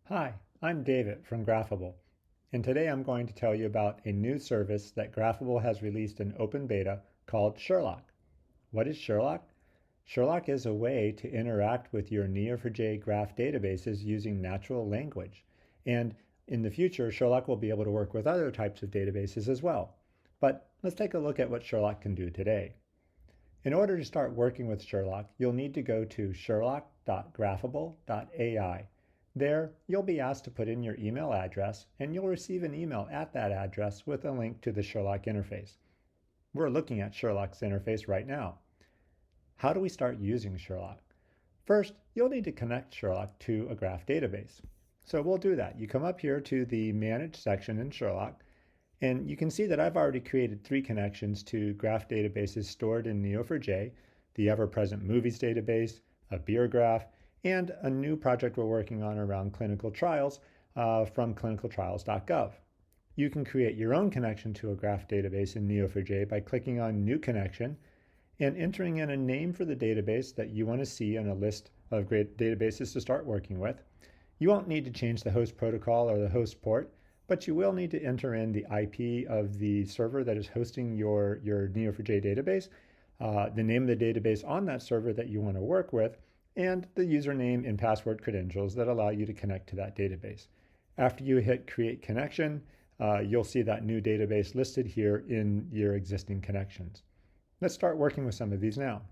Hi, I'm David from Graphable, and today I'm going to tell you about a new service that Graphable has released in open beta called Sherlock. What is Sherlock? Sherlock is a way to interact with your Neo4j graph databases using natural language. And in the future, Sherlock will be able to work with other types of databases as well. But let's take a look at what Sherlock can do today. In order to start working with Sherlock, you'll need to go to sherlock.graphable.ai. There, you'll be asked to put in your email address, and you'll receive an email at that address with a link to the Sherlock interface. We're looking at Sherlock's interface right now. How do we start using Sherlock? First, you'll need to connect Sherlock to a graph database. So we'll do that. You come up here to the Manage section in Sherlock, and you can see that I've already created 3 connections to graph databases stored in Neo4j, the ever-present movies database, a beer graph, and a new project we're working on around clinical trials from clinicaltrials.gov. You can create your own connection to a graph database in Neo4j by clicking on New Connection and entering in a name for the database that you want to see on a list of great databases to start working with. You won't need to change the host protocol or the host port, but you will need to enter in the IP of the server that is hosting your Neo4j database, the name of the database on that server that you want to work with, and the username and password credentials that allow you to connect to that database. After you hit Create Connection, you'll see that new database listed here in your existing connections. Let's start working with some of these now.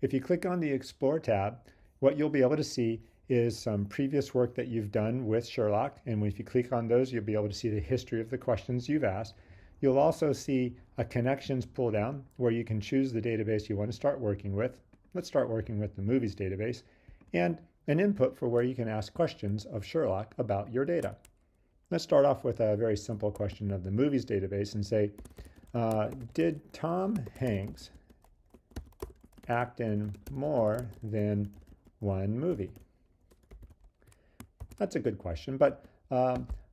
If you click on the Explore tab, what you'll be able to see is some previous work that you've done with Sherlock. And if you click on those, you'll be able to see the history of the questions you've asked. You'll also see a connections pull down where you can choose the database you want to start working with. Let's start working with the movies database, and an input for where you can ask questions of Sherlock about your data. Let's start off with a very simple question of the movies database and say, did Tom Hanks act in more than one movie? That's a good question, but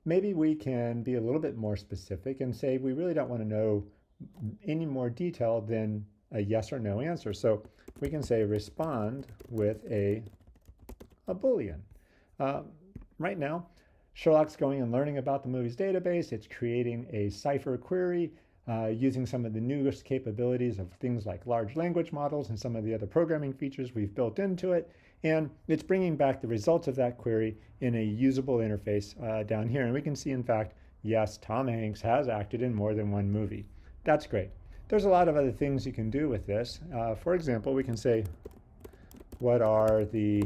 maybe we can be a little bit more specific and say we really don't want to know any more detail than a yes or no answer. So we can say respond with a Boolean. Right now, Sherlock's going and learning about the movies database. It's creating a cipher query using some of the newest capabilities of things like large language models and some of the other programming features we've built into it. And it's bringing back the results of that query in a usable interface down here. And we can see, in fact, yes, Tom Hanks has acted in more than one movie. That's great. There's a lot of other things you can do with this. For example, we can say, what are the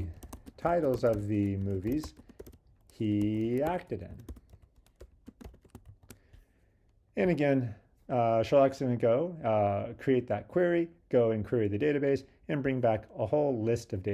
titles of the movies he acted in? And again, Sherlock's going to go create that query, go and query the database, and bring back a whole list of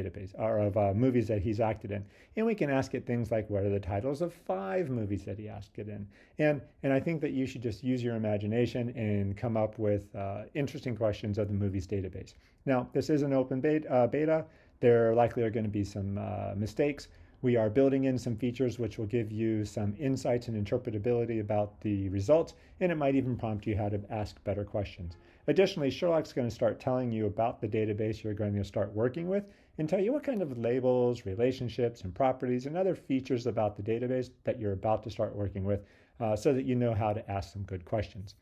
movies that he's acted in. And we can ask it things like, what are the titles of 5 movies that he acted in? And I think that you should just use your imagination and come up with interesting questions of the movies database. Now, this is an open beta. There likely are going to be some mistakes. We are building in some features which will give you some insights and interpretability about the results, and it might even prompt you how to ask better questions. Additionally, Sherlock's going to start telling you about the database you're going to start working with and tell you what kind of labels, relationships, and properties and other features about the database that you're about to start working with so that you know how to ask some good questions.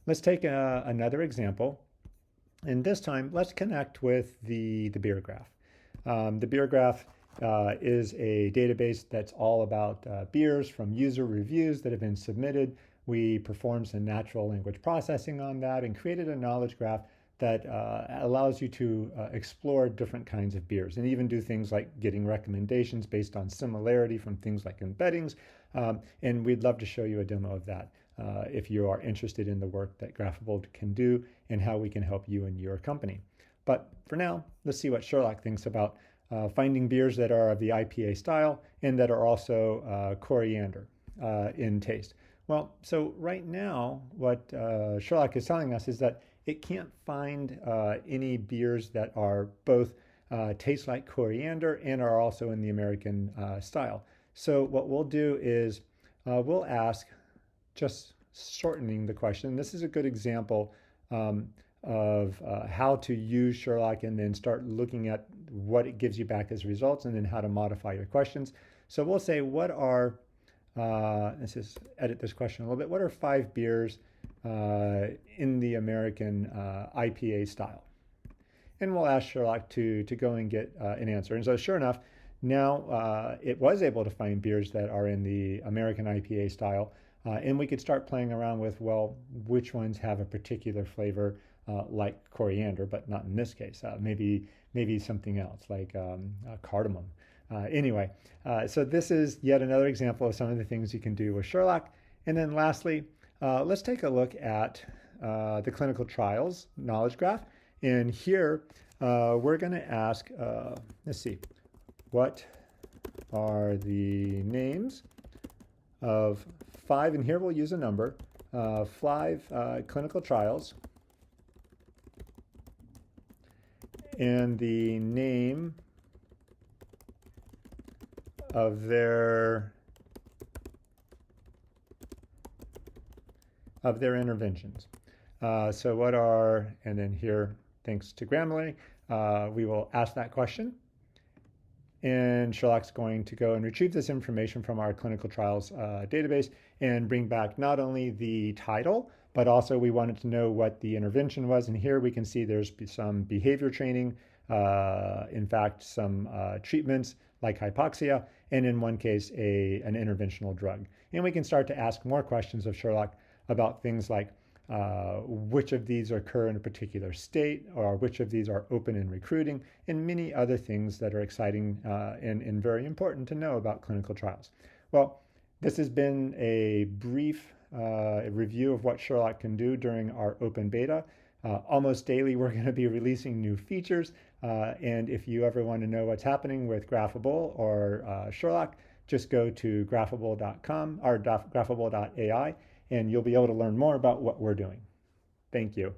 Let's take another example, and this time let's connect with the beer graph. The beer graph is a database that's all about beers from user reviews that have been submitted. We performed some natural language processing on that and created a knowledge graph that allows you to explore different kinds of beers and even do things like getting recommendations based on similarity from things like embeddings. And we'd love to show you a demo of that if you are interested in the work that Graphable can do and how we can help you and your company. But for now, let's see what Sherlock thinks about finding beers that are of the IPA style and that are also coriander in taste. Well, so right now, what Sherlock is telling us is that it can't find any beers that are both taste like coriander and are also in the American style. So what we'll do is we'll ask, just shortening the question. This is a good example of how to use Sherlock and then start looking at what it gives you back as results and then how to modify your questions. So we'll say, what are, let's just edit this question a little bit. What are 5 beers in the American IPA style? And we'll ask Sherlock to go and get an answer. And so sure enough, now it was able to find beers that are in the American IPA style. And we could start playing around with, well, which ones have a particular flavor like coriander, but not in this case. Maybe something else like cardamom. Anyway, so this is yet another example of some of the things you can do with Sherlock. And then lastly, let's take a look at the clinical trials knowledge graph. And here we're going to ask, let's see, what are the names of 5, and here we'll use a number, 5 clinical trials, and the name of their interventions. So what are, and then here, thanks to Grammarly, we will ask that question. And Sherlock's going to go and retrieve this information from our clinical trials database and bring back not only the title, but also we wanted to know what the intervention was. And here we can see there's some behavior training, in fact, some treatments like hypoxia, and in one case, an interventional drug. And we can start to ask more questions of Sherlock about things like which of these occur in a particular state, or which of these are open and recruiting, and many other things that are exciting and very important to know about clinical trials. Well, this has been a brief review of what Sherlock can do during our open beta. Almost daily, we're going to be releasing new features. And if you ever want to know what's happening with Graphable or Sherlock, just go to graphable.com or graphable.ai, and you'll be able to learn more about what we're doing. Thank you.